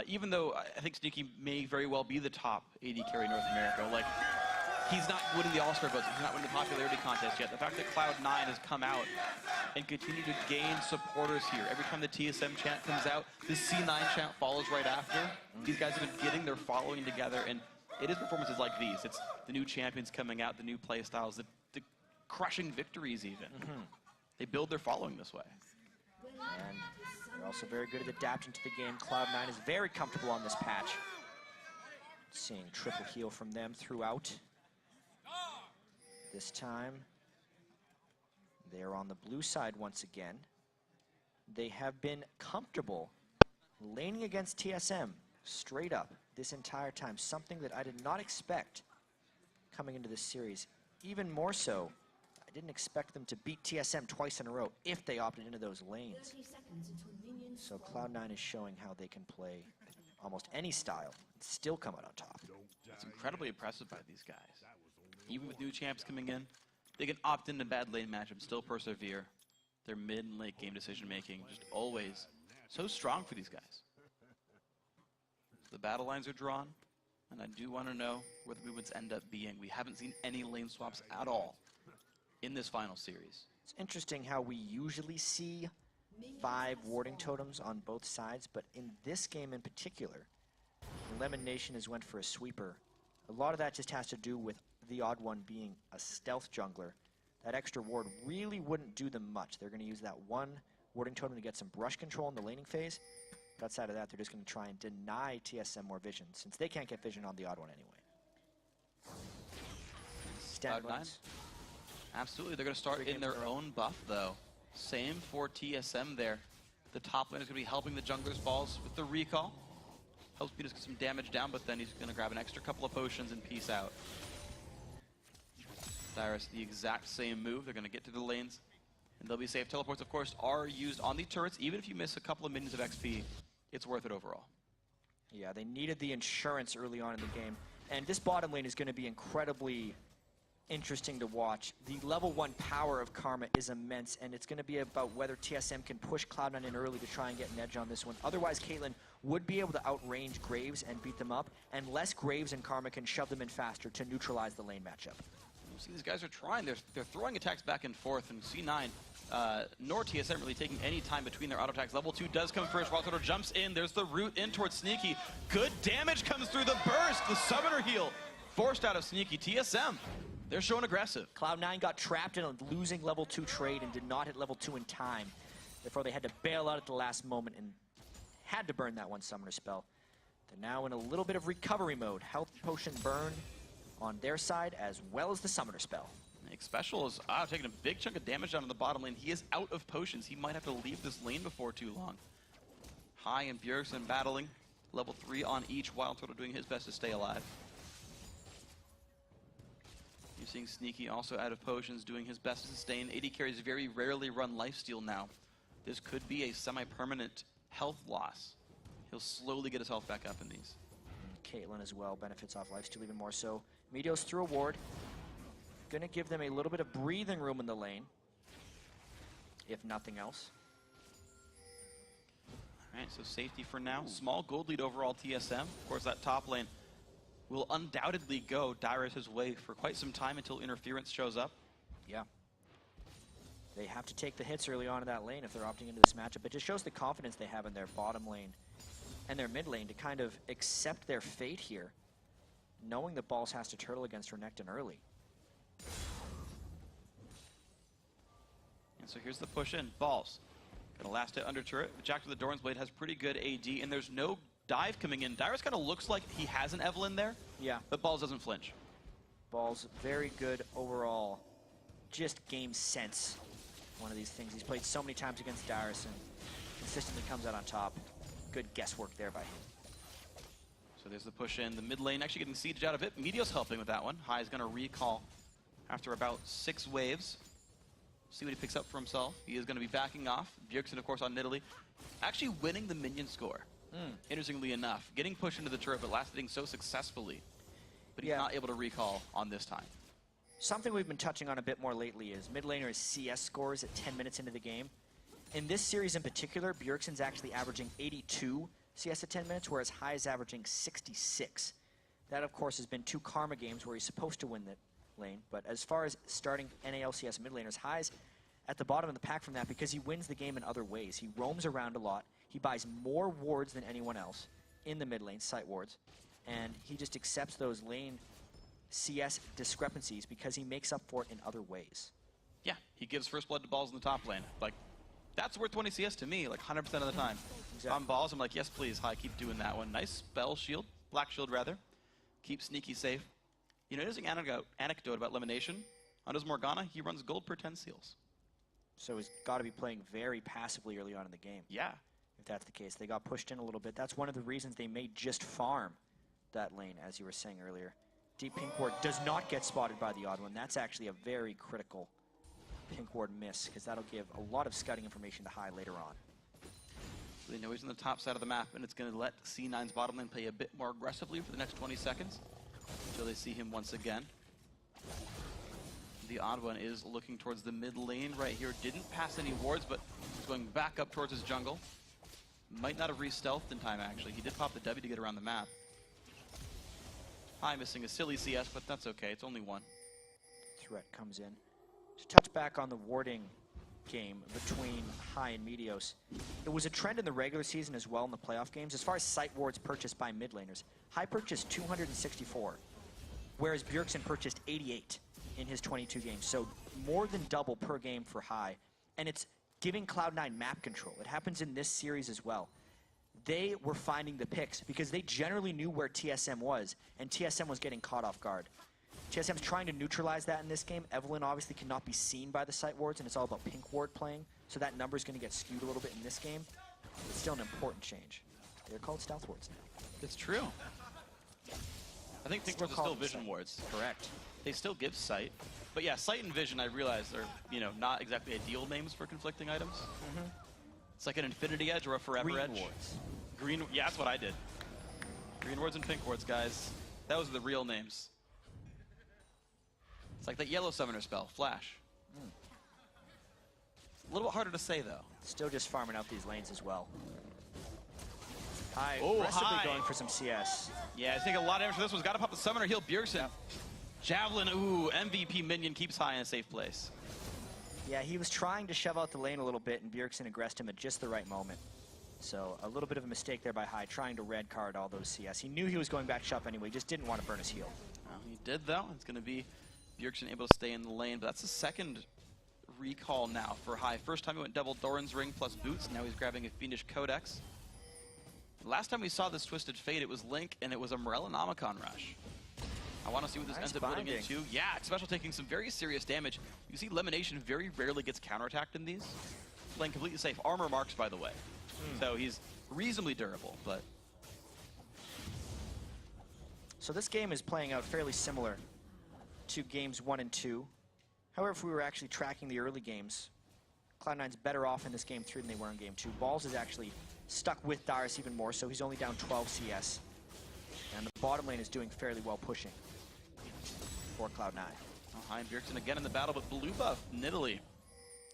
Even though I think Sneaky may very well be the top AD carry in North America, like, he's not winning the All-Star votes, he's not winning the popularity contest yet. The fact that Cloud9 has come out and continued to gain supporters here. Every time the TSM chant comes out, the C9 chant follows right after. These guys have been getting their following together, and it is performances like these. It's the new champions coming out, the new play styles, the crushing victories even. They build their following this way. And they're also very good at adapting to the game. Cloud9 is very comfortable on this patch. Seeing triple heal from them throughout. This time, they're on the blue side once again. They have been comfortable laning against TSM straight up this entire time, something that I did not expect coming into this series. Even more so, I didn't expect them to beat TSM twice in a row if they opted into those lanes. So Cloud9 is showing how they can play almost any style and still come out on top. It's incredibly impressive by these guys. Even with new champs coming in, they can opt into bad lane matchups, still persevere. Their mid and late game decision making just always so strong for these guys. The battle lines are drawn, and I do want to know where the movements end up being. We haven't seen any lane swaps at all in this final series. It's interesting how we usually see 5 warding totems on both sides, but in this game in particular, Lemon Nation has went for a sweeper. A lot of that just has to do with the odd one being a stealth jungler. That extra ward really wouldn't do them much. They're going to use that one warding totem to get some brush control in the laning phase. But outside of that, they're just going to try and deny TSM more vision, since they can't get vision on the odd one anyway. Cloud9. Absolutely, they're going to start in their own buff, though. Same for TSM there. The top lane is going to be helping the jungler's balls with the recall. Helps Beatus get some damage down, but then he's going to grab an extra couple of potions and peace out. Dyrus, the exact same move. They're going to get to the lanes, and they'll be safe. Teleports, of course, are used on the turrets. Even if you miss a couple of minions of XP, it's worth it overall. Yeah, they needed the insurance early on in the game. And this bottom lane is going to be incredibly interesting to watch. The level 1 power of Karma is immense, and it's going to be about whether TSM can push Cloud9 in early to try and get an edge on this one. Otherwise, Caitelynn would be able to outrange Graves and beat them up, unless Graves and Karma can shove them in faster to neutralize the lane matchup. You see, these guys are trying. They're throwing attacks back and forth, and C9 nor TSM really taking any time between their auto attacks. Level 2 does come first. Wild Turtle jumps in. There's the root in towards Sneaky. Good damage comes through the burst. The summoner heal forced out of Sneaky. TSM, they're showing aggressive. Cloud9 got trapped in a losing level 2 trade and did not hit level 2 in time. Therefore, they had to bail out at the last moment and had to burn that one summoner spell. They're now in a little bit of recovery mode. Health potion burned on their side, as well as the summoner spell. Nick Special is taking a big chunk of damage down in the bottom lane. He is out of potions. He might have to leave this lane before too long. High and Bjergsen battling. Level 3 on each. Wild Turtle doing his best to stay alive. You're seeing Sneaky also out of potions, doing his best to sustain. AD carries very rarely run lifesteal now. This could be a semi-permanent health loss. He'll slowly get his health back up in these. Caitelynn as well benefits off lifesteal even more so. Meteos through a ward. Gonna give them a little bit of breathing room in the lane, if nothing else. All right, so safety for now. Small gold lead overall TSM. Of course, that top lane will undoubtedly go Dyrus' way for quite some time until interference shows up. Yeah. They have to take the hits early on in that lane if they're opting into this matchup. It just shows the confidence they have in their bottom lane and their mid lane to kind of accept their fate here, knowing that Balls has to turtle against Renekton early. And so here's the push in. Balls gonna last it under turret. Jack to the Doran's Blade has pretty good AD, and there's no dive coming in. Dyrus kind of looks like he has an Evelynn there. Yeah. But Balls doesn't flinch. Balls very good overall. Just game sense. One of these things. He's played so many times against Dyrus and consistently comes out on top. Good guesswork there by him. So there's the push in. The mid lane actually getting sieged out of it. Meteos helping with that one. High is gonna recall after about 6 waves. See what he picks up for himself. He is gonna be backing off. Bjergsen, of course, on Nidalee. Actually winning the minion score. Interestingly enough. Getting pushed into the turret, but last hitting so successfully. But he's not able to recall on this time. Something we've been touching on a bit more lately is mid laners' CS scores at 10 minutes into the game. In this series in particular, Bjergsen's actually averaging 82 CS at 10 minutes, whereas High is averaging 66. That, of course, has been 2 Karma games where he's supposed to win the lane. But as far as starting NALCS mid laners, High's at the bottom of the pack from that because he wins the game in other ways. He roams around a lot. He buys more wards than anyone else in the mid lane, site wards. And he just accepts those lane CS discrepancies because he makes up for it in other ways. Yeah, he gives first blood to balls in the top lane. Like, that's worth 20 CS to me, like 100% of the time. Exactly. On balls, I'm like, yes, please, High, keep doing that one. Nice spell shield, black shield rather. Keep Sneaky safe. You know, interesting anecdote about elimination. On his Morgana, he runs gold per 10 seals. So he's got to be playing very passively early on in the game. Yeah. If that's the case. They got pushed in a little bit. That's one of the reasons they may just farm that lane, as you were saying earlier. Deep pink ward does not get spotted by the odd one. That's actually a very critical pink ward miss, because that'll give a lot of scouting information to High later on. They know he's on the top side of the map, and it's going to let C9's bottom lane play a bit more aggressively for the next 20 seconds until they see him once again. The odd one is looking towards the mid lane right here. Didn't pass any wards, but he's going back up towards his jungle. Might not have re-stealthed in time, actually. He did pop the W to get around the map. High missing a silly CS, but that's okay. It's only one. Threat comes in. To touch back on the warding game between High and Meteos, it was a trend in the regular season as well in the playoff games. As far as site wards purchased by mid laners, High purchased 264, whereas Bjergsen purchased 88 in his 22 games. So more than double per game for High. And it's giving Cloud9 map control. It happens in this series as well. They were finding the picks because they generally knew where TSM was, and TSM was getting caught off guard. TSM's trying to neutralize that in this game. Evelynn obviously cannot be seen by the site wards, and it's all about pink ward playing, so that number's going to get skewed a little bit in this game. It's still an important change. They're called stealth wards now. It's true. I think pink wards are still vision wards. Correct. They still give sight. But yeah, sight and vision, I realize, are, you know, not exactly ideal names for conflicting items. It's like an infinity edge or a forever Green edge. wards. Green, yeah, that's what I did. Green wards and pink wards, guys. Those are the real names. It's like that yellow summoner spell, Flash. It's a little bit harder to say, though. Still just farming out these lanes as well. High, Oh, aggressively High. going for some CS. Yeah, he's taking a lot of damage for this one. He's got to pop the summoner, heal Bjergsen. Javelin, ooh, MVP minion keeps High in a safe place. Yeah, he was trying to shove out the lane a little bit, and Bjergsen aggressed him at just the right moment. So a little bit of a mistake there by High, trying to red card all those CS. He knew he was going back shop anyway, just didn't want to burn his heal. Well, he did, though. It's going to be Bjergsen able to stay in the lane, but that's the second recall now for High. First time he went double Doran's Ring plus boots. Now he's grabbing a Fiendish Codex. Last time we saw this Twisted Fate, it was Link, and it was a Morella Nomicon rush. I want to see what this ends up building into. Yeah, Special taking some very serious damage. You see Elimination very rarely gets counterattacked in these. Playing completely safe. Armor marks, by the way. So he's reasonably durable, but... So this game is playing out fairly similar to games 1 and 2. However, if we were actually tracking the early games, Cloud9's better off in this game 3 than they were in game 2. Balls is actually stuck with Dyrus even more, so he's only down 12 CS. And the bottom lane is doing fairly well pushing for Cloud9. High and Bjergsen again in the battle, but blue buff, Nidalee.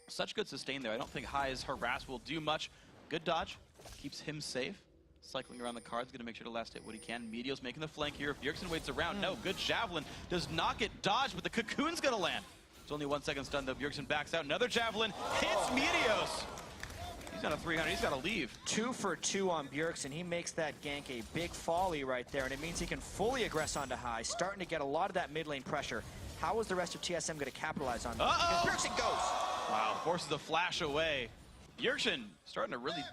Such good sustain there. I don't think High's harass will do much. Good dodge, keeps him safe. Cycling around the cards, gonna make sure to last hit what he can. Meteos making the flank here. If Bjergsen waits around, no, good Javelin. Does not get dodged, but the Cocoon's gonna land. It's only 1 second stun though. Bjergsen backs out. Another Javelin hits Meteos. He's got a 300, he's gotta leave. 2 for 2 on Bjergsen. He makes that gank a big folly right there, and it means he can fully aggress onto High, starting to get a lot of that mid lane pressure. How is the rest of TSM gonna capitalize on that? Because Bjergsen goes! Wow, forces a flash away. Bjergsen starting to really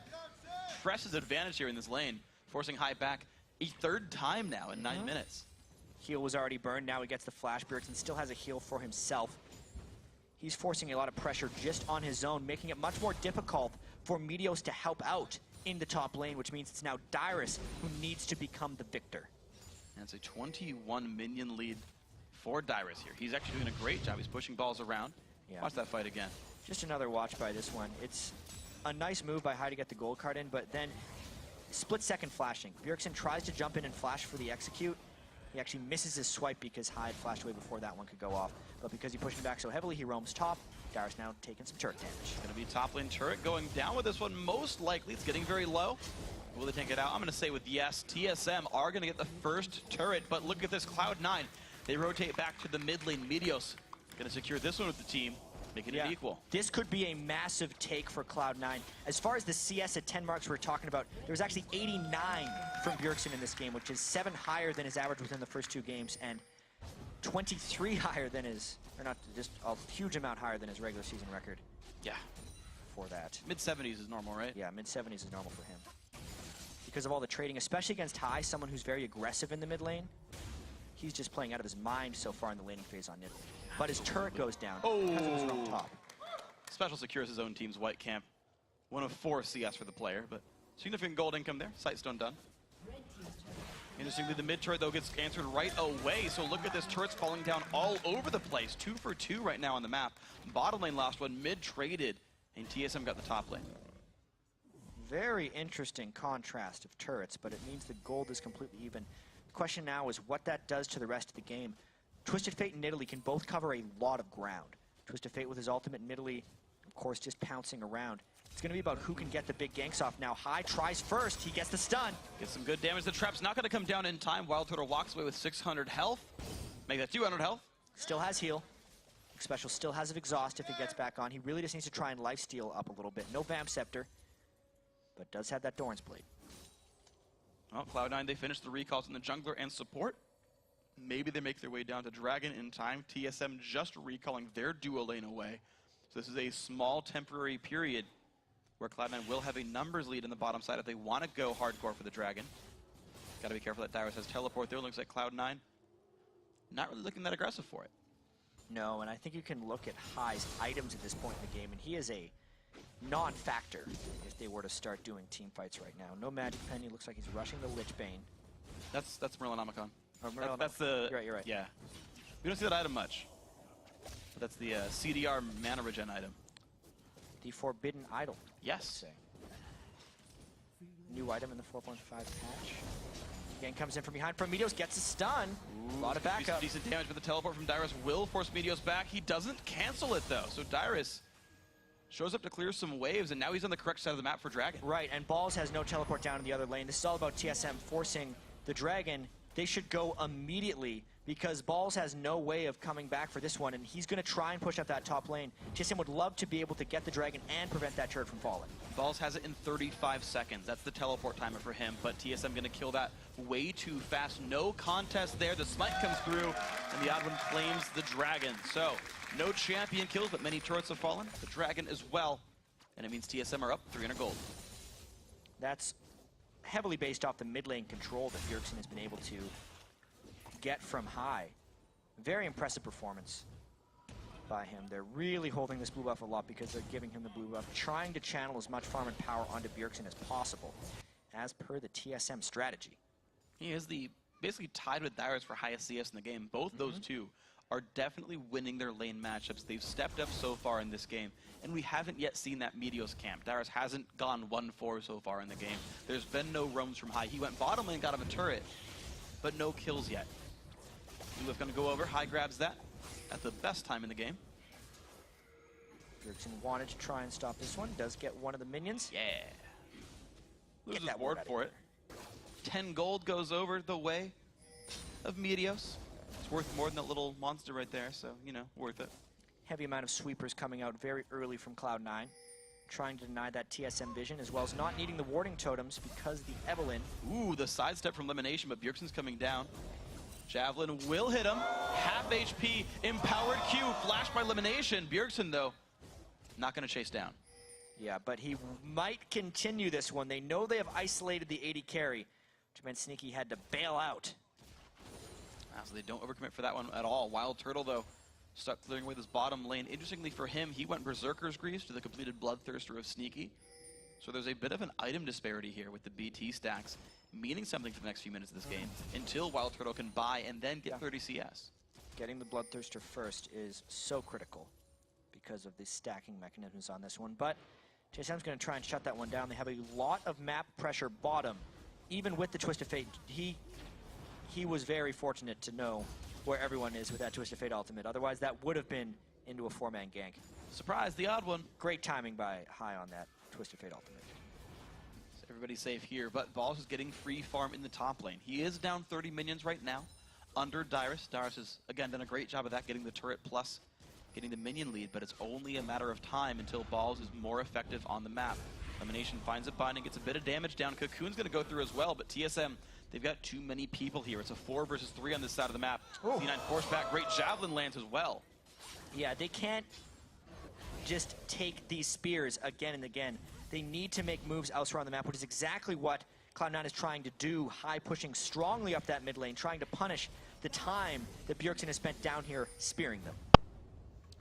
press his advantage here in this lane, forcing High back a third time now in 9 minutes. Heal was already burned, now he gets the flash. Bjergsen still has a heal for himself. He's forcing a lot of pressure just on his own, making it much more difficult for Meteos to help out in the top lane, which means it's now Dyrus who needs to become the victor. And it's a 21 minion lead for Dyrus here. He's actually doing a great job. He's pushing balls around. Yeah. Watch that fight again. Just another watch by this one. It's a nice move by High to get the gold card in, but then split-second flashing. Bjergsen tries to jump in and flash for the execute. He actually misses his swipe because High had flashed away before that one could go off. But because he pushed him back so heavily, he roams top. Dyrus now taking some turret damage. Gonna be top lane turret going down with this one. Most likely, it's getting very low. Will they tank it out? I'm going to say with yes. TSM are going to get the first turret, but look at this, Cloud9. They rotate back to the mid lane. Meteos going to secure this one with the team, making it equal. This could be a massive take for Cloud9. As far as the CS at 10 marks we're talking about, there was actually 89 from Bjergsen in this game, which is 7 higher than his average within the first 2 games, and 23 higher than his, or not, just a huge amount higher than his regular season record. Yeah. For that. Mid-70s is normal, right? Yeah, mid-70s is normal for him. Because of all the trading, especially against High, someone who's very aggressive in the mid lane. He's just playing out of his mind so far in the laning phase on Nidalee. But his turret goes down because it was on top. Special secures his own team's white camp. 1 of 4 CS for the player, but significant gold income there. Sightstone done. Interestingly, the mid turret, though, gets answered right away. So look at this, turret's falling down all over the place. 2 for 2 right now on the map. Bottom lane lost one, mid traded, and TSM got the top lane. Very interesting contrast of turrets, but it means the gold is completely even. The question now is what that does to the rest of the game. Twistet Fate and Nidalee can both cover a lot of ground. Twistet Fate with his ultimate, Nidalee, of course, just pouncing around. It's going to be about who can get the big ganks off now. High tries first. He gets the stun. Gets some good damage. The trap's not going to come down in time. Wild Turtle walks away with 600 health. Make that 200 health. Still has heal. Special still has exhaust if he gets back on. He really just needs to try and lifesteal up a little bit. No Vamp Scepter, but does have that Doran's Blade. Well, Cloud9, they finished the recalls in the jungler and support. Maybe they make their way down to Dragon in time. TSM just recalling their duo lane away. So this is a small temporary period where Cloud9 will have a numbers lead in the bottom side if they want to go hardcore for the Dragon. Got to be careful that Dyrus has teleport there. Looks like Cloud9 not really looking that aggressive for it. No, and I think you can look at High's items at this point in the game, and he is a non-factor if they were to start doing team fights right now. No Magic Penny, looks like he's rushing the Lich Bane. That's Merlinomicon. That's the... You're right. Yeah. We don't see that item much. But that's the CDR mana regen item. The Forbidden Idol. Yes. New item in the 4.5 patch. Again, comes in from behind. Prometheus gets a stun. Ooh, a lot of backup. Decent damage, but the teleport from Dyrus will force Meteos back. He doesn't cancel it, though. So Dyrus shows up to clear some waves, and now he's on the correct side of the map for Dragon. Right, and Balls has no teleport down in the other lane. This is all about TSM forcing the Dragon. They should go immediately because Balls has no way of coming back for this one, and he's going to try and push up that top lane. TSM would love to be able to get the Dragon and prevent that turret from falling. Balls has it in 35 seconds. That's the teleport timer for him, but TSM going to kill that way too fast. No contest there. The smite comes through, and the odd one claims the Dragon. So, no champion kills, but many turrets have fallen. The Dragon as well, and it means TSM are up 300 gold. That's heavily based off the mid lane control that Bjergsen has been able to get from High. Very impressive performance by him. They're really holding this blue buff a lot because they're giving him the blue buff, trying to channel as much farm and power onto Bjergsen as possible, as per the TSM strategy. He is basically tied with Dyrus for highest CS in the game. Both those two are definitely winning their lane matchups. They've stepped up so far in this game, and we haven't yet seen that Meteos camp. Dyrus hasn't gone 1-4 so far in the game. There's been no roams from High. He went bottom lane, got him a turret, but no kills yet. Luliff gonna go over, High grabs that at the best time in the game. Bjergsen wanted to try and stop this one, does get one of the minions. Yeah. Loses that ward for it. 10 gold goes over the way of Meteos. It's worth more than that little monster right there, so, you know, worth it. Heavy amount of sweepers coming out very early from Cloud9, trying to deny that TSM vision, as well as not needing the warding totems because the Evelynn. Ooh, the sidestep from Elimination, but Bjergsen's coming down. Javelin will hit him. Half HP, empowered Q, flashed by Elimination. Bjergsen, though, not going to chase down. Yeah, but he might continue this one. They know they have isolated the AD carry, which meant Sneaky had to bail out. So they don't overcommit for that one at all. Wild Turtle, though, stuck clearing away this bottom lane. Interestingly for him, he went Berserker's Grease to the completed Bloodthirster of Sneaky. So there's a bit of an item disparity here with the BT stacks, meaning something for the next few minutes of this game, until Wild Turtle can buy and then get 30 CS. Getting the Bloodthirster first is so critical because of the stacking mechanisms on this one, but TSM's going to try and shut that one down. They have a lot of map pressure bottom, even with the Twistet Fate. He was very fortunate to know where everyone is with that Twistet Fate ultimate. Otherwise, that would have been into a 4-man gank. Surprise, the odd one. Great timing by High on that Twistet Fate ultimate. everybody safe here, but Balls is getting free farm in the top lane. He is down 30 minions right now under Dyrus. Dyrus has, again, done a great job of that, getting the turret plus getting the minion lead, but it's only a matter of time until Balls is more effective on the map. Elimination finds a bind and gets a bit of damage down. Cocoon's going to go through as well, but TSM, they've got too many people here. It's a 4 versus 3 on this side of the map. Ooh. C9 force back, great javelin lands as well. Yeah, they can't just take these spears again and again. They need to make moves elsewhere on the map, which is exactly what Cloud9 is trying to do. High pushing strongly up that mid lane, trying to punish the time that Bjergsen has spent down here spearing them.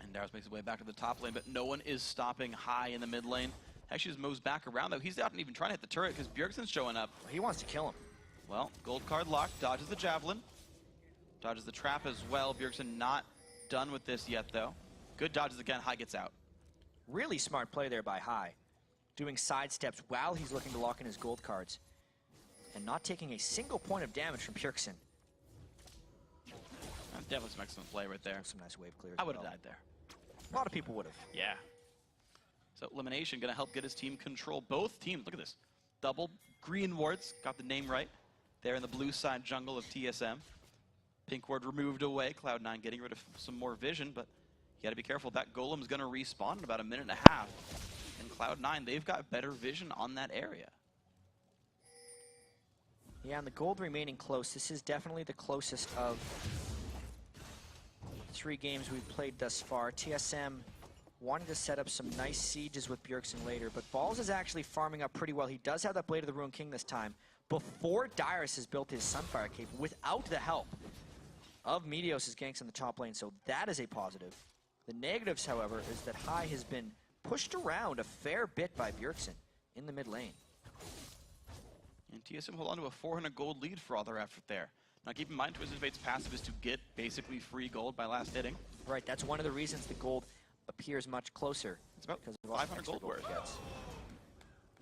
And Dyrus makes his way back to the top lane, but no one is stopping High in the mid lane. Actually just moves back around though. He's not even trying to hit the turret because Bjergsen's showing up. He wants to kill him. Well, gold card locked, dodges the javelin, dodges the trap as well. Bjergsen not done with this yet though. Good dodges again, High gets out. Really smart play there by High, doing side steps while he's looking to lock in his gold cards and not taking a single point of damage from Bjergsen. Definitely some excellent play right there. Some nice wave clears. I would have died there. A lot of people would have. Yeah. So Elimination going to help get his team control both teams. Look at this. Double green wards. Got the name right. There in the blue side jungle of TSM. Pink ward removed away. Cloud9 getting rid of some more vision, but you got to be careful. That golem's going to respawn in about a minute and a half. And Cloud9, they've got better vision on that area. Yeah, and the gold remaining close. This is definitely the closest of 3 games we've played thus far. TSM wanting to set up some nice sieges with Bjergsen later, but Balls is actually farming up pretty well. He does have that Blade of the Ruined King this time, before Dyrus has built his Sunfire Cape without the help of Meteos' ganks in the top lane, so that is a positive. The negatives, however, is that High has been pushed around a fair bit by Bjergsen in the mid lane. And TSM hold on to a 400 gold lead for all their effort there. Now keep in mind, Twistet Fate's passive is to get basically free gold by last hitting. Right, that's one of the reasons the gold appears much closer. It's about because 500 gold worth.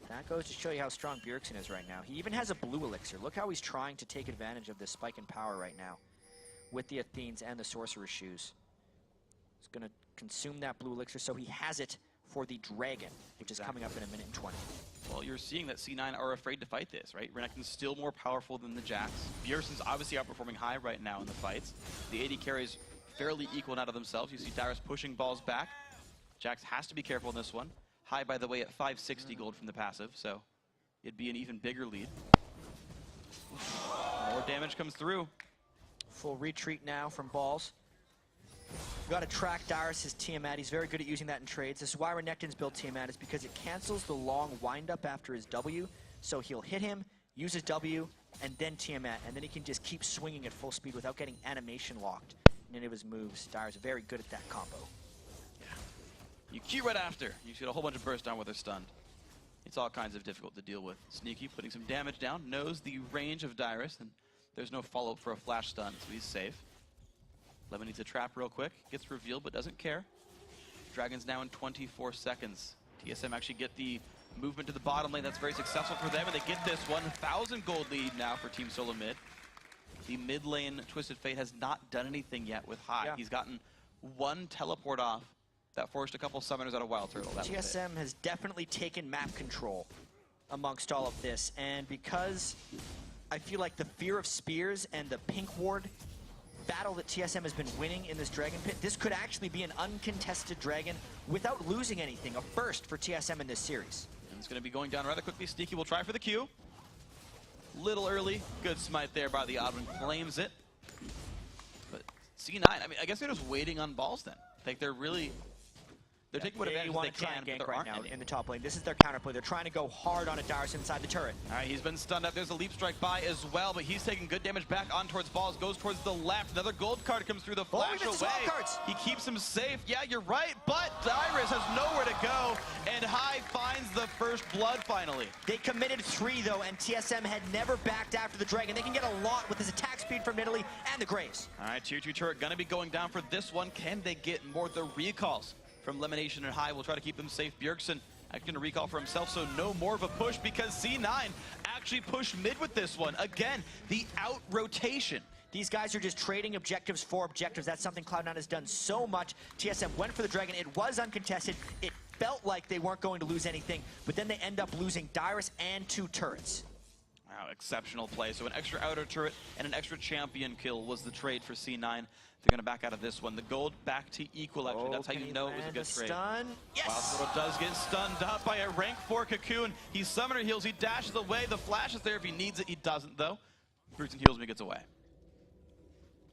That goes to show you how strong Bjergsen is right now. He even has a blue elixir. Look how he's trying to take advantage of this spike in power right now with the Athenes and the Sorcerer's Shoes. He's going to consume that blue elixir, so he has it for the Dragon, which is coming up in a minute and 20. Well, you're seeing that C9 are afraid to fight this, right? Renekton's still more powerful than the Jax. Bjergsen's obviously outperforming High right now in the fights. The AD carries fairly equal out of themselves. You see Dyrus pushing Balls back. Jax has to be careful in this one. High, by the way, at 560 gold from the passive, so it'd be an even bigger lead. More damage comes through. Full retreat now from Balls. You've got to track Dyrus' Tiamat. He's very good at using that in trades. This is why Renekton's built Tiamat, is because it cancels the long wind-up after his W. So he'll hit him, use his W, and then Tiamat. And then he can just keep swinging at full speed without getting animation locked in any of his moves. Dyrus is very good at that combo. Yeah. You Q right after. You get a whole bunch of burst down where they're stunned. It's all kinds of difficult to deal with. Sneaky putting some damage down, knows the range of Dyrus, and there's no follow-up for a flash stun, so he's safe. Lemon needs a trap real quick, gets revealed but doesn't care. Dragon's now in 24 seconds. TSM actually get the movement to the bottom lane. That's very successful for them, and they get this 1,000 gold lead now for Team Solo Mid. The mid lane Twistet Fate has not done anything yet with High. Yeah. He's gotten one teleport off that forced a couple summoners out of Wild Turtle. That TSM has definitely taken map control amongst all of this, and because I feel like the fear of spears and the pink ward battle that TSM has been winning in this Dragon Pit, this could actually be an uncontested Dragon without losing anything. A first for TSM in this series. And it's going to be going down rather quickly. Sneaky will try for the Q. Little early. Good smite there by the Oddman. Claims it. But C9, I mean, I guess they're just waiting on Balls then. Like they're really... They're taking what advantage they can, but there aren't any. In the top lane. This is their counterplay. They're trying to go hard on a Dyrus inside the turret. All right, he's been stunned up. There's a leap strike by as well, but he's taking good damage back on towards Balls. Goes towards the left. Another gold card comes through the flash away. He keeps him safe. Yeah, you're right, but Dyrus has nowhere to go, and High finds the first blood finally. They committed 3 though, and TSM had never backed after the Dragon. They can get a lot with his attack speed from Nidalee and the Graves. All right, tier 2 turret gonna be going down for this one. Can they get more of the recalls from Elimination and High? Will try to keep them safe. Bjergsen acting to recall for himself, so no more of a push because C9 actually pushed mid with this one. Again, the out rotation. These guys are just trading objectives for objectives. That's something Cloud9 has done so much. TSM went for the Dragon. It was uncontested. It felt like they weren't going to lose anything, but then they end up losing Dyrus and 2 turrets. Wow, exceptional play. So an extra outer turret and an extra champion kill was the trade for C9. They're going to back out of this one. The gold back to equal, actually. That's how you know it was a good trade. Stun. Yes! Wild does get stunned up by a rank 4 Cocoon. He summoner heals, he dashes away. The flash is there if he needs it. He doesn't, though. Bjergsen heals when he gets away.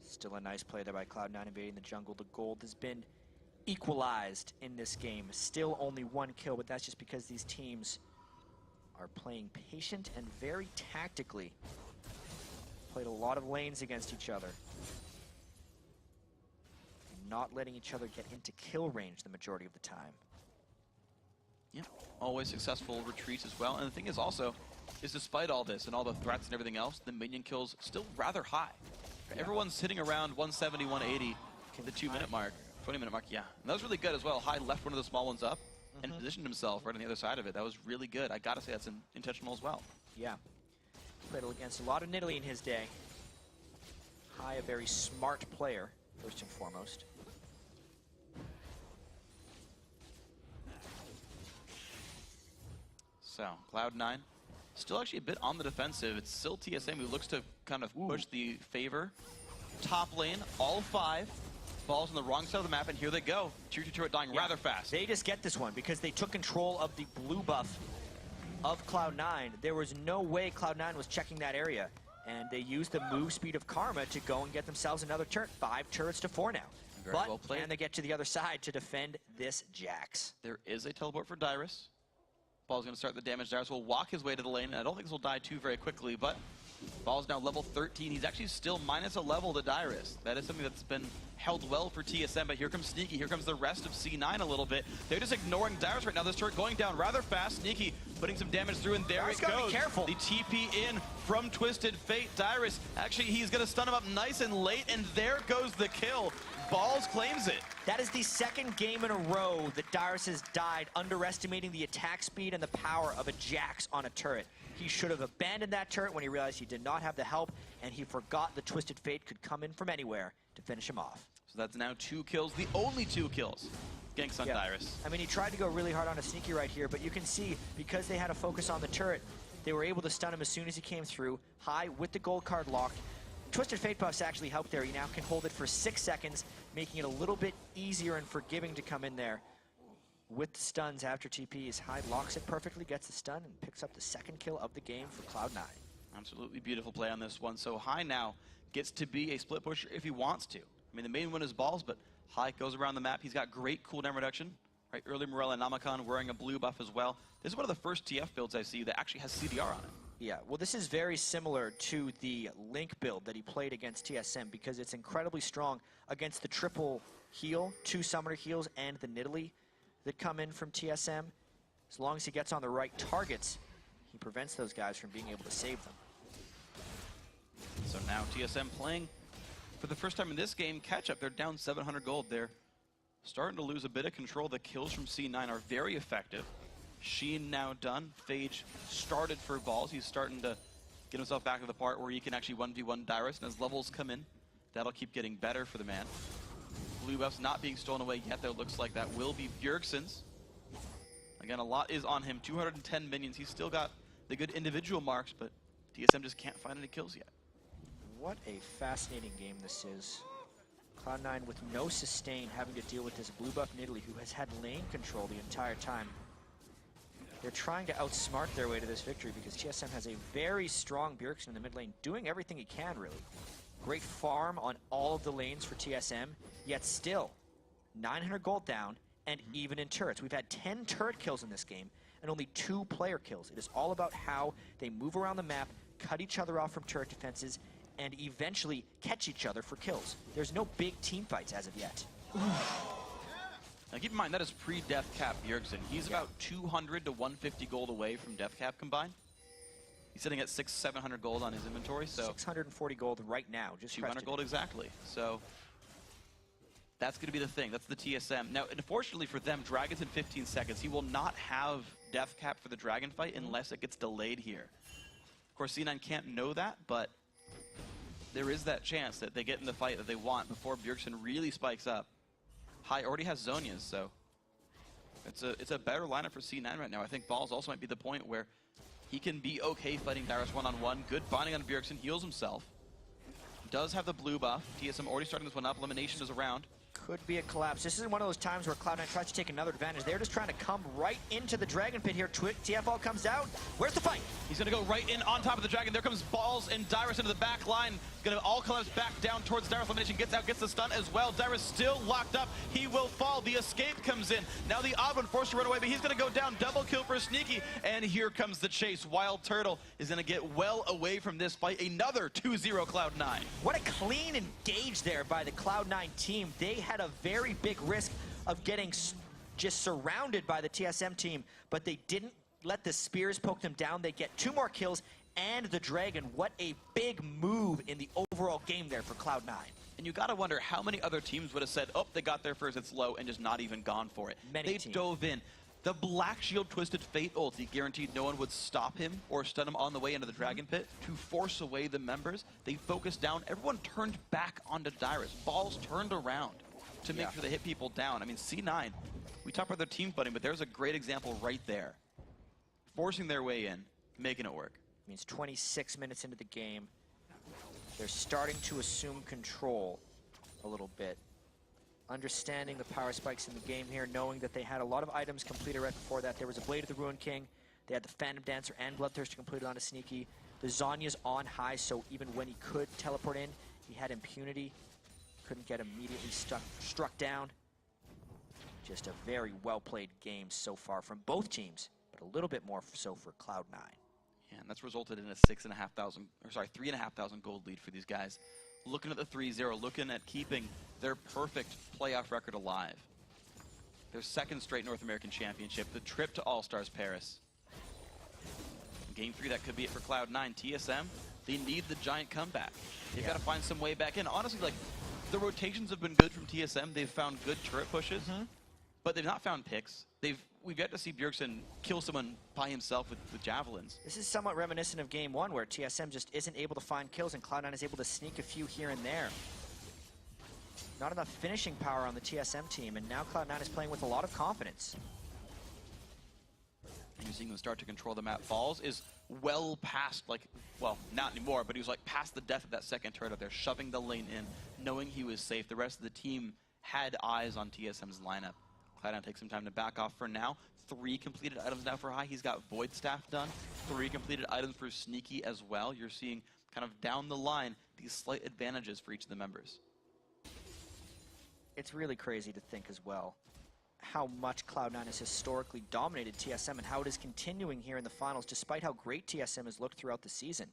Still a nice play there by Cloud9 invading the jungle. The gold has been equalized in this game. Still only 1 kill, but that's just because these teams are playing patient and very tactically. Played a lot of lanes against each other. Not letting each other get into kill range the majority of the time. Yeah, always successful retreats as well. And the thing is also, is despite all this and all the threats and everything else, the minion kills still rather high. Yeah. Everyone's sitting around 170, 180, the 2-minute mark, 20-minute mark, yeah. And that was really good as well. High left one of the small ones up and positioned himself right on the other side of it. That was really good. I gotta say that's intentional as well. Yeah. Played against a lot of Nidalee in his day. High, a very smart player, first and foremost. So, Cloud9, still actually a bit on the defensive. It's still TSM who looks to kind of push the favor. Top lane, all 5. Balls on the wrong side of the map, and here they go. Tier 2 turret dying rather fast. They just get this one because they took control of the blue buff of Cloud9. There was no way Cloud9 was checking that area, and they used the move speed of Karma to go and get themselves another turret. 5 turrets to 4 now. Very well played. Can they get to the other side to defend this Jax? There is a teleport for Dyrus. Ball's going to start the damage. Dyrus will walk his way to the lane, and I don't think this will die too very quickly, but Ball's now level 13. He's actually still minus a level to Dyrus. That is something that's been held well for TSM, but here comes Sneaky. Here comes the rest of C9 a little bit. They're just ignoring Dyrus right now. This turret going down rather fast. Sneaky putting some damage through, and there it goes. Be careful. The TP in from Twistet Fate. Dyrus, actually, he's going to stun him up nice and late, and there goes the kill. Balls claims it. That is the 2nd game in a row that Dyrus has died, underestimating the attack speed and the power of a Jax on a turret. He should have abandoned that turret when he realized he did not have the help, and he forgot the Twistet Fate could come in from anywhere to finish him off. So that's now 2 kills, the only 2 kills. Ganks on Dyrus. I mean, he tried to go really hard on a Sneaky right here, but you can see, because they had a focus on the turret, they were able to stun him as soon as he came through. High with the gold card locked. Twistet Fate buffs actually helped there. He now can hold it for 6 seconds, making it a little bit easier and forgiving to come in there. With the stuns after TPs, High locks it perfectly, gets the stun, and picks up the 2nd kill of the game for Cloud9. Absolutely beautiful play on this one. So High now gets to be a split pusher if he wants to. I mean, the main one is balls, but High goes around the map. He's got great cooldown reduction. Right, early Morella and Namakan wearing a blue buff as well. This is one of the first TF builds I see that actually has CDR on it. Yeah, well, this is very similar to the Link build that he played against TSM because it's incredibly strong against the triple heal, 2 summoner heals, and the Nidalee that come in from TSM. As long as he gets on the right targets, he prevents those guys from being able to save them. So now TSM playing for the first time in this game catch up. They're down 700 gold. They're starting to lose a bit of control. The kills from C9 are very effective. Sheen now done. Phage started for balls. He's starting to get himself back to the part where he can actually 1v1 Dyrus, and as levels come in, that'll keep getting better for the man. Blue buff's not being stolen away yet, though. Looks like that will be Bjergsen's. Again, a lot is on him. 210 minions. He's still got the good individual marks, but TSM just can't find any kills yet. What a fascinating game this is. Cloud9 with no sustain, having to deal with this blue buff Nidalee, who has had lane control the entire time. They're trying to outsmart their way to this victory because TSM has a very strong Bjergsen in the mid lane, doing everything he can, really. Great farm on all of the lanes for TSM, yet still 900 gold down and even in turrets. We've had 10 turret kills in this game and only 2 player kills. It is all about how they move around the map, cut each other off from turret defenses, and eventually catch each other for kills. There's no big team fights as of yet. Now keep in mind, that is pre-death cap Bjergsen. He's about 200 to 150 gold away from death cap combined. He's sitting at 600-700 gold on his inventory, so 640 gold right now, just 200 gold exactly. So that's going to be the thing. That's the TSM. Now, unfortunately for them, Dragon's in 15 seconds. He will not have death cap for the Dragon fight unless it gets delayed here. Of course, C9 can't know that, but there is that chance that they get in the fight that they want before Bjergsen really spikes up. High already has Zhonya's, so It's a better lineup for C9 right now. I think Balls also might be the point where he can be okay fighting Dyrus one-on-one. Good binding on Bjergsen, heals himself. Does have the blue buff. TSM already starting this one up. Elimination is around. Could be a collapse. This is one of those times where Cloud9 tries to take another advantage. They're just trying to come right into the Dragon Pit here. TFL comes out. Where's the fight? He's going to go right in on top of the Dragon. There comes Balls and Dyrus into the back line. Going to all collapse back down towards Dyrus. Elimination gets out, gets the stun as well. Dyrus still locked up. He will fall. The escape comes in. Now the odd one forced to run away, but he's going to go down. Double kill for Sneaky. And here comes the chase. Wild Turtle is going to get well away from this fight. Another 2-0 Cloud9. What a clean engage there by the Cloud9 team. They had a very big risk of getting just surrounded by the TSM team, but they didn't let the spears poke them down. They get 2 more kills and the Dragon. What a big move in the overall game there for Cloud9. And you gotta wonder how many other teams would have said, oh, they got there first, it's low, and just not even gone for it. They dove in. The Black Shield Twisted Fate ulti guaranteed no one would stop him or stun him on the way into the Dragon Pit to force away the members. They focused down. Everyone turned back onto Dyrus. Balls turned around to make sure they hit people down. I mean, C9, we talk about their team fighting, but there's a great example right there. Forcing their way in, making it work. Means 26 minutes into the game, they're starting to assume control a little bit. Understanding the power spikes in the game here, knowing that they had a lot of items completed right before that. There was a Blade of the Ruined King, they had the Phantom Dancer and Bloodthirster completed onto Sneaky. The Zhonya's on high, so even when he could teleport in, he had impunity. Couldn't get immediately struck down. Just a very well-played game so far from both teams, but a little bit more so for Cloud9. Yeah, and that's resulted in a 3,500 gold lead for these guys. Looking at the 3-0, looking at keeping their perfect playoff record alive. Their second straight North American Championship, the trip to All-Stars Paris. Game 3, that could be it for Cloud9. TSM, they need the giant comeback. They've got to find some way back in. Honestly, like, the rotations have been good from TSM. They've found good turret pushes, but they've not found picks. We've yet to see Bjergsen kill someone by himself with javelins. This is somewhat reminiscent of Game 1, where TSM just isn't able to find kills and Cloud9 is able to sneak a few here and there. Not enough finishing power on the TSM team, and now Cloud9 is playing with a lot of confidence. You're seeing them start to control the map. Balls is well past, like, well, not anymore, but he was like past the death of that second turret up there, shoving the lane in, knowing he was safe. The rest of the team had eyes on TSM's lineup. Cloud9 takes some time to back off for now. 3 completed items now for High. He's got Void Staff done. 3 completed items for Sneaky as well. You're seeing kind of down the line these slight advantages for each of the members. It's really crazy to think as well how much Cloud9 has historically dominated TSM and how it is continuing here in the finals despite how great TSM has looked throughout the season.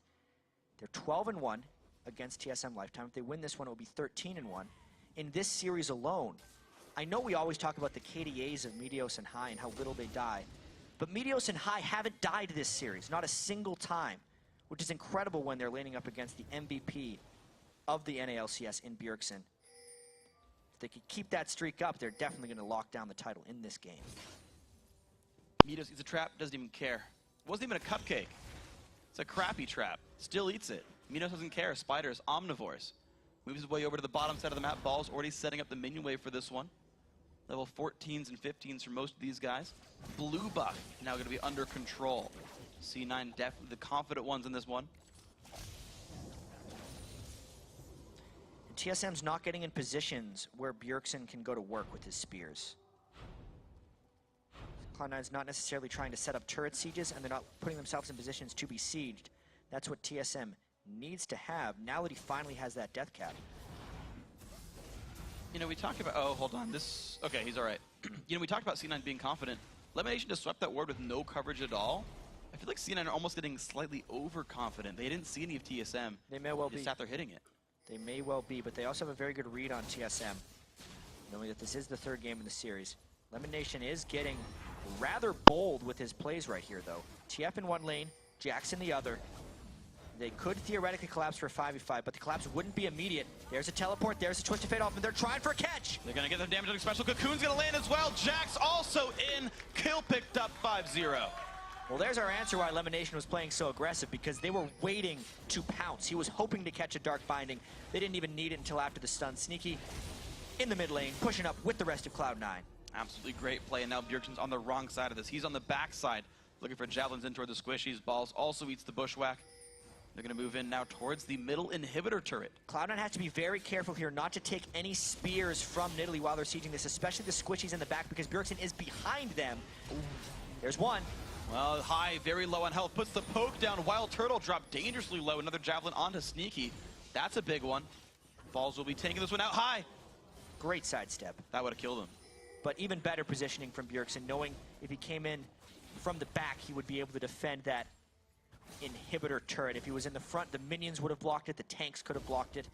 They're 12-1 against TSM Lifetime. If they win this one, it will be 13-1. In this series alone, I know we always talk about the KDAs of Meteos and High and how little they die, but Meteos and High haven't died this series, not a single time, which is incredible when they're laning up against the MVP of the NALCS in Bjergsen. If they could keep that streak up, they're definitely going to lock down the title in this game. Meteos eats a trap, doesn't even care. It wasn't even a cupcake. It's a crappy trap. Still eats it. Meteos doesn't care. Spiders, omnivores. Moves his way over to the bottom side of the map. Balls already setting up the minion wave for this one. Level 14s and 15s for most of these guys. Blue buff now going to be under control. C9 definitely the confident ones in this one. And TSM's not getting in positions where Bjergsen can go to work with his spears. Cloud9's not necessarily trying to set up turret sieges, and they're not putting themselves in positions to be sieged. That's what TSM needs to have now that he finally has that death cap. You know, we talked about, oh, hold on, this, okay, he's all right. You know, we talked about C9 being confident. Elimination just swept that ward with no coverage at all. I feel like C9 are almost getting slightly overconfident. They didn't see any of TSM. They may well be. They sat there hitting it. They may well be, but they also have a very good read on TSM, knowing that this is the 3rd game in the series. Elimination is getting rather bold with his plays right here, though. TF in one lane, Jax in the other. They could theoretically collapse for a 5v5, but the collapse wouldn't be immediate. There's a teleport, there's a Twistet Fate off, and they're trying for a catch! They're gonna get the damage on special. Cocoon's gonna land as well. Jax also in. Kill picked up 5-0. Well, there's our answer why Elimination was playing so aggressive, because they were waiting to pounce. He was hoping to catch a Dark Binding. They didn't even need it until after the stun. Sneaky in the mid lane, pushing up with the rest of Cloud9. Absolutely great play, and now Bjergsen's on the wrong side of this. He's on the back side, looking for javelins in toward the squishies. Balls also eats the bushwhack. They're going to move in now towards the middle inhibitor turret. Cloud9 has to be very careful here not to take any spears from Nidalee while they're sieging this, especially the squishies in the back, because Bjergsen is behind them. Ooh, there's one. Well, High, very low on health, puts the poke down. Wild Turtle dropped dangerously low. Another javelin onto Sneaky. That's a big one. Balls will be taking this one out. High. Great sidestep. That would have killed him. But even better positioning from Bjergsen, knowing if he came in from the back, he would be able to defend that inhibitor turret. If he was in the front, the minions would have blocked it, the tanks could have blocked it,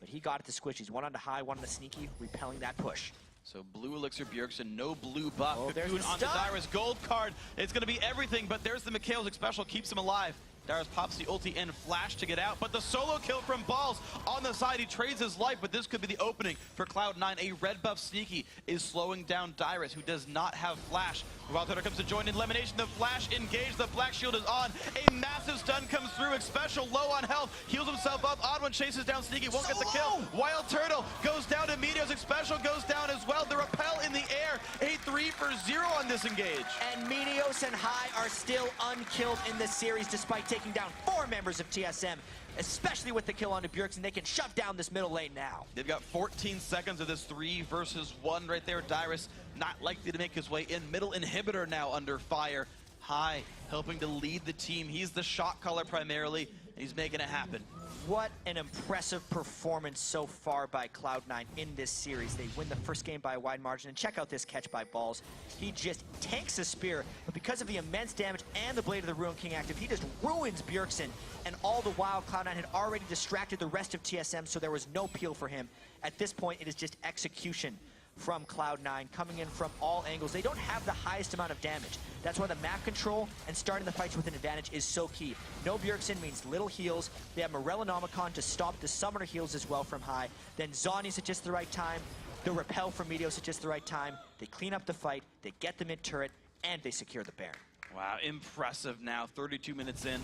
but he got it to squishies. One onto High, one onto Sneaky, repelling that push. So blue elixir Bjergsen, no blue buff. Oh, there's Cocoon the onto stun. Dyrus, gold card. It's going to be everything, but there's the Mikhail's special, keeps him alive. Dyrus pops the ulti and flash to get out, but the solo kill from Balls on the side. He trades his life, but this could be the opening for Cloud9. A red buff Sneaky is slowing down Dyrus, who does not have flash. Wild Turtle comes to join in elimination. The flash engaged, the black shield is on. A massive stun comes through. Special low on health, heals himself up. Odd1 chases down Sneaky, won't get the kill. Wild Turtle goes down to Meteos. Special goes down as well. The repel in the air. A 3-for-0 on this engage. And Meteos and High are still unkilled in this series despite taking down 4 members of TSM, especially with the kill onto Bjergsen. They can shut down this middle lane now. They've got 14 seconds of this 3 versus 1 right there. Dyrus not likely to make his way in. Middle inhibitor now under fire. High helping to lead the team. He's the shot caller primarily, and he's making it happen. What an impressive performance so far by Cloud9 in this series. They win the first game by a wide margin, and check out this catch by Balls. He just tanks a spear, but because of the immense damage and the Blade of the Ruin King active, he just ruins Bjergsen. And all the while, Cloud9 had already distracted the rest of TSM, so there was no peel for him. At this point, it is just execution from Cloud9, coming in from all angles. They don't have the highest amount of damage. That's why the map control and starting the fights with an advantage is so key. No Bjergsen means little heals. They have Morellonomicon to stop the summoner heals as well from High. Then Zhonya's at just the right time. The repel from Meteos at just the right time. They clean up the fight, they get the mid turret, and they secure the Baron. Wow, impressive now, 32 minutes in.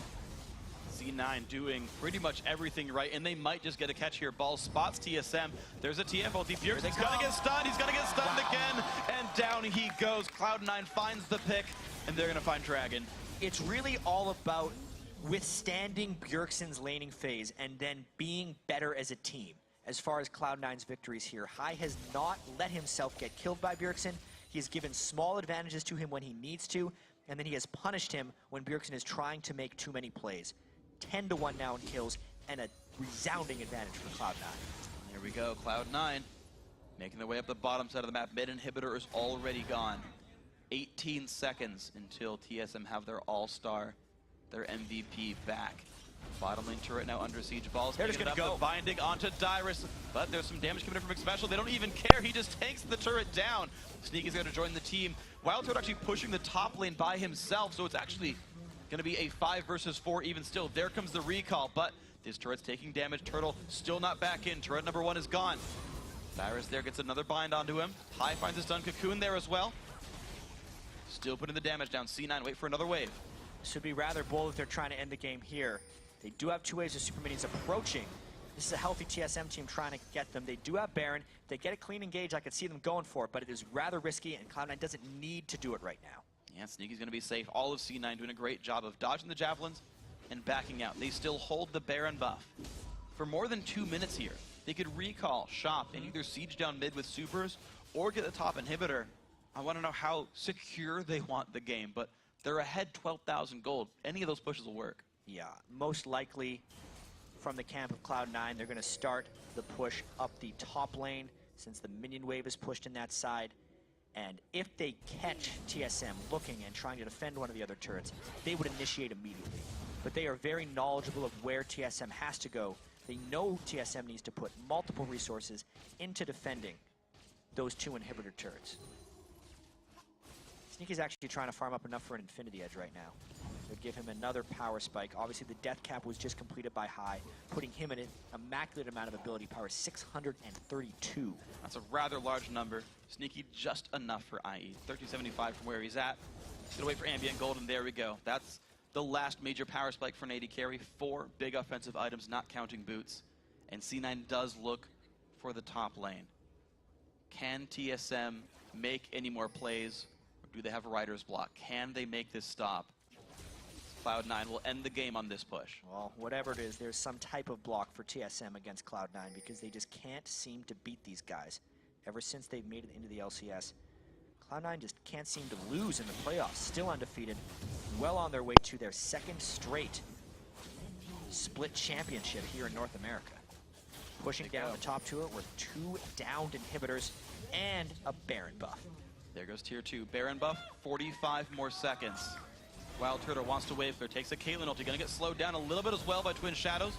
C9 doing pretty much everything right, and they might just get a catch here. Ball spots TSM. There's a TF ulti. Bjergsen's gonna get stunned. He's gonna get stunned again, and down he goes. Cloud9 finds the pick, and they're gonna find Dragon. It's really all about withstanding Bjergsen's laning phase and then being better as a team. As far as Cloud9's victories here, High has not let himself get killed by Bjergsen. He has given small advantages to him when he needs to, and then he has punished him when Bjergsen is trying to make too many plays. 10-1 now in kills, and a resounding advantage for Cloud9. There we go, Cloud9 making their way up the bottom side of the map. Mid inhibitor is already gone. 18 seconds until TSM have their all-star, their MVP back. Bottom lane turret now under siege. Balls they're just gonna go. Binding onto Dyrus, but there's some damage coming in from Special. They don't even care. He just takes the turret down. Sneaky's going to join the team. Wild Turtle actually pushing the top lane by himself, so it's actually going to be a 5 versus 4 even still. There comes the recall, but this turret's taking damage. Turtle still not back in. Turret number 1 is gone. Dyrus there gets another bind onto him. High finds his stun. Cocoon there as well. Still putting the damage down. C9 wait for another wave. Should be rather bold if they're trying to end the game here. They do have 2 waves of super minions approaching. This is a healthy TSM team trying to get them. They do have Baron. If they get a clean engage, I could see them going for it, but it is rather risky, and Cloud9 doesn't need to do it right now. Yeah, Sneaky's going to be safe. All of C9 doing a great job of dodging the javelins and backing out. They still hold the Baron buff. For more than 2 minutes here, they could recall, shop, and either siege down mid with supers or get the top inhibitor. I want to know how secure they want the game, but they're ahead 12,000 gold. Any of those pushes will work. Yeah, most likely from the camp of Cloud9, they're going to start the push up the top lane since the minion wave is pushed in that side. And if they catch TSM looking and trying to defend one of the other turrets, they would initiate immediately. But they are very knowledgeable of where TSM has to go. They know TSM needs to put multiple resources into defending those 2 inhibitor turrets. Sneaky's actually trying to farm up enough for an Infinity Edge right now. Would give him another power spike. Obviously, the death cap was just completed by High, putting him in an immaculate amount of ability power, 632. That's a rather large number. Sneaky just enough for IE. 1375 from where he's at. He's gonna wait for ambient gold, and there we go. That's the last major power spike for an AD carry. 4 big offensive items, not counting boots. And C9 does look for the top lane. Can TSM make any more plays? Or do they have a rider's block? Can they make this stop? Cloud9 will end the game on this push. Well, whatever it is, there's some type of block for TSM against Cloud9 because they just can't seem to beat these guys. Ever since they've made it into the LCS, Cloud9 just can't seem to lose in the playoffs. Still undefeated, well on their way to their second straight split championship here in North America. Pushing down the top tour with 2 downed inhibitors and a Baron buff. There goes tier 2. Baron buff, 45 more seconds. Wild Turtle wants to wave there, takes a Caitelynn ulti, gonna get slowed down a little bit as well by Twin Shadows.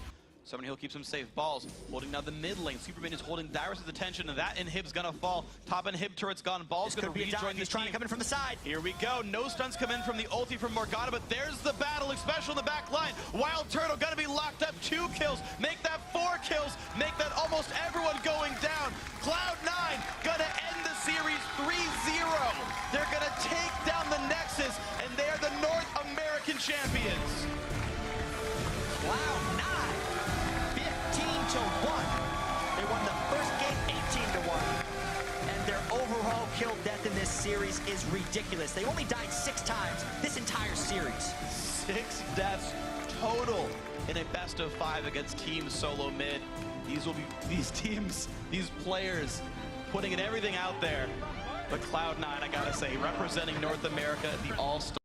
Summoning Heal keeps him safe. Balls holding down the mid lane. Superman is holding Dyrus' attention, and that inhib's gonna fall. Top inhib turret's gone. Balls gonna rejoin the He's trying to come in from the side. Here we go. No stuns come in from the ulti from Morgana, but there's the battle, especially in the back line. Wild Turtle gonna be locked up. 2 kills. Make that 4 kills. Make that almost everyone going down. Cloud9 gonna end the series 3-0. They're gonna take down the Nexus, and they're the North American champions. Cloud9. 15-1. They won the first game 18-1. And their overall kill death in this series is ridiculous. They only died 6 times this entire series. 6 deaths total in a best of 5 against Team Solo Mid. These teams, these players, putting in everything out there. But Cloud9, I gotta say, representing North America at the All-Star.